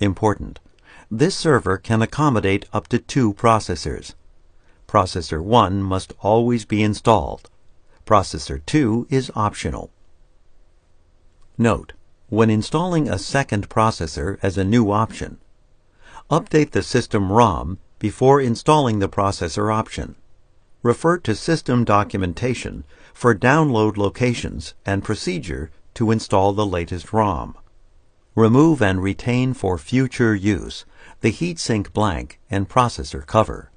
Important: this server can accommodate up to 2 processors. Processor 1 must always be installed. Processor 2 is optional. Note: when installing a second processor as a new option, update the system ROM before installing the processor option. Refer to system documentation for download locations and procedure to install the latest ROM. Remove and retain for future use the heatsink blank and processor cover.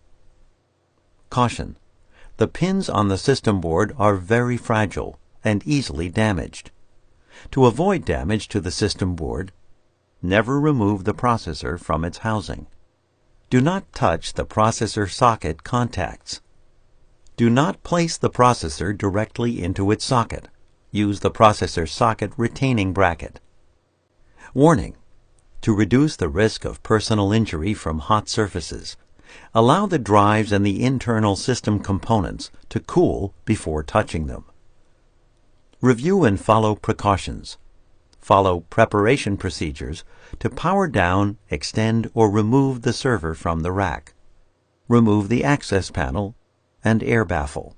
Caution: the pins on the system board are very fragile and easily damaged. To avoid damage to the system board, never remove the processor from its housing. Do not touch the processor socket contacts. Do not place the processor directly into its socket. Use the processor socket retaining bracket. Warning: to reduce the risk of personal injury from hot surfaces, allow the drives and the internal system components to cool before touching them. Review and follow precautions. Follow preparation procedures to power down, extend, or remove the server from the rack. Remove the access panel and air baffle.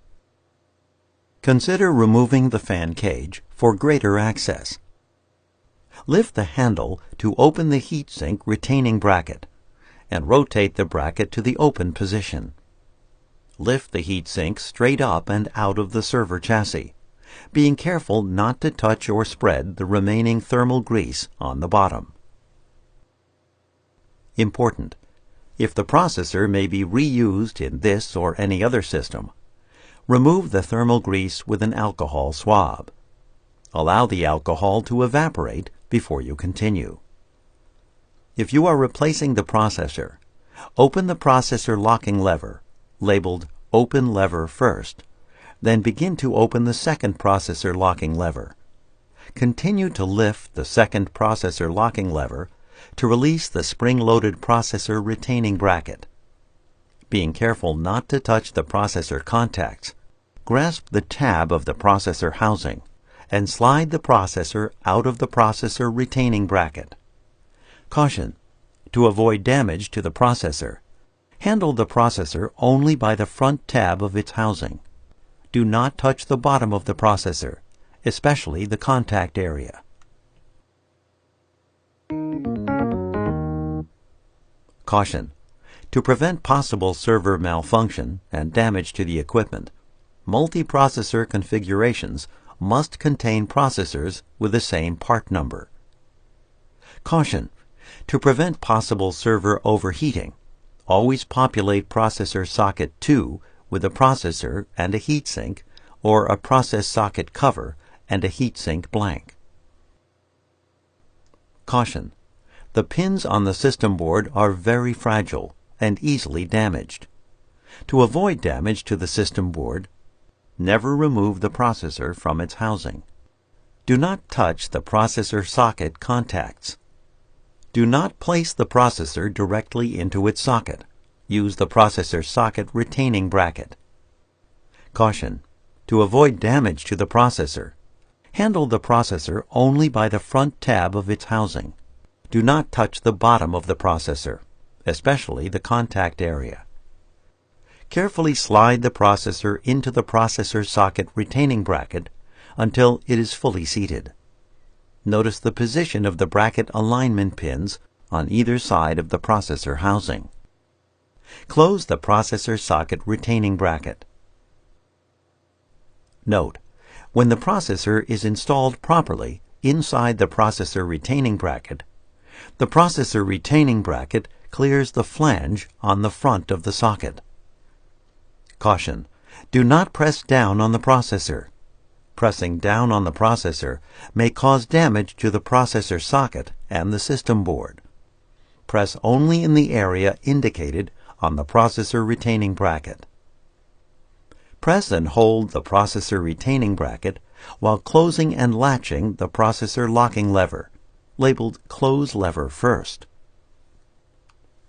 Consider removing the fan cage for greater access. Lift the handle to open the heatsink retaining bracket and rotate the bracket to the open position. Lift the heatsink straight up and out of the server chassis, being careful not to touch or spread the remaining thermal grease on the bottom. Important: if the processor may be reused in this or any other system, remove the thermal grease with an alcohol swab. Allow the alcohol to evaporate before you continue. If you are replacing the processor, open the processor locking lever, labeled Open Lever first, then begin to open the second processor locking lever. Continue to lift the second processor locking lever to release the spring-loaded processor retaining bracket. Being careful not to touch the processor contacts, grasp the tab of the processor housing and slide the processor out of the processor retaining bracket. Caution: to avoid damage to the processor, handle the processor only by the front tab of its housing. Do not touch the bottom of the processor, especially the contact area. Caution: to prevent possible server malfunction and damage to the equipment, multi-processor configurations must contain processors with the same part number. Caution: to prevent possible server overheating, always populate processor socket 2 with a processor and a heatsink, or a process socket cover and a heatsink blank. Caution: the pins on the system board are very fragile and easily damaged. To avoid damage to the system board, never remove the processor from its housing. Do not touch the processor socket contacts. Do not place the processor directly into its socket. Use the processor socket retaining bracket. Caution: to avoid damage to the processor, handle the processor only by the front tab of its housing. Do not touch the bottom of the processor, especially the contact area. Carefully slide the processor into the processor socket retaining bracket until it is fully seated. Notice the position of the bracket alignment pins on either side of the processor housing. Close the processor socket retaining bracket. Note: when the processor is installed properly inside the processor retaining bracket, the processor retaining bracket clears the flange on the front of the socket. Caution: do not press down on the processor. Pressing down on the processor may cause damage to the processor socket and the system board. Press only in the area indicated on the processor retaining bracket. Press and hold the processor retaining bracket while closing and latching the processor locking lever, labeled Close Lever first.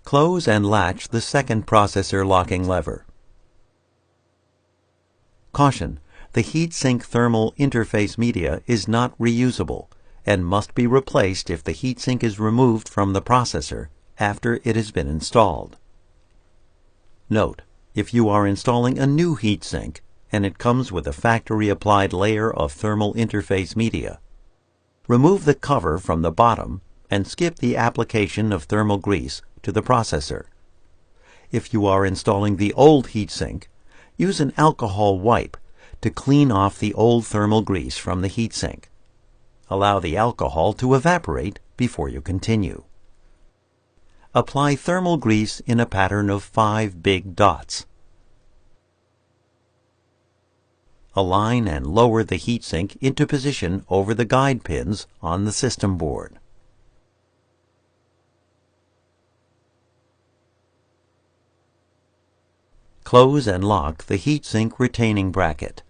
Close and latch the second processor locking lever. Caution: the heatsink thermal interface media is not reusable and must be replaced if the heatsink is removed from the processor after it has been installed. Note, if you are installing a new heatsink and it comes with a factory-applied layer of thermal interface media, remove the cover from the bottom and skip the application of thermal grease to the processor. If you are installing the old heatsink, use an alcohol wipe to clean off the old thermal grease from the heatsink. Allow the alcohol to evaporate before you continue. Apply thermal grease in a pattern of 5 big dots. Align and lower the heatsink into position over the guide pins on the system board. Close and lock the heatsink retaining bracket.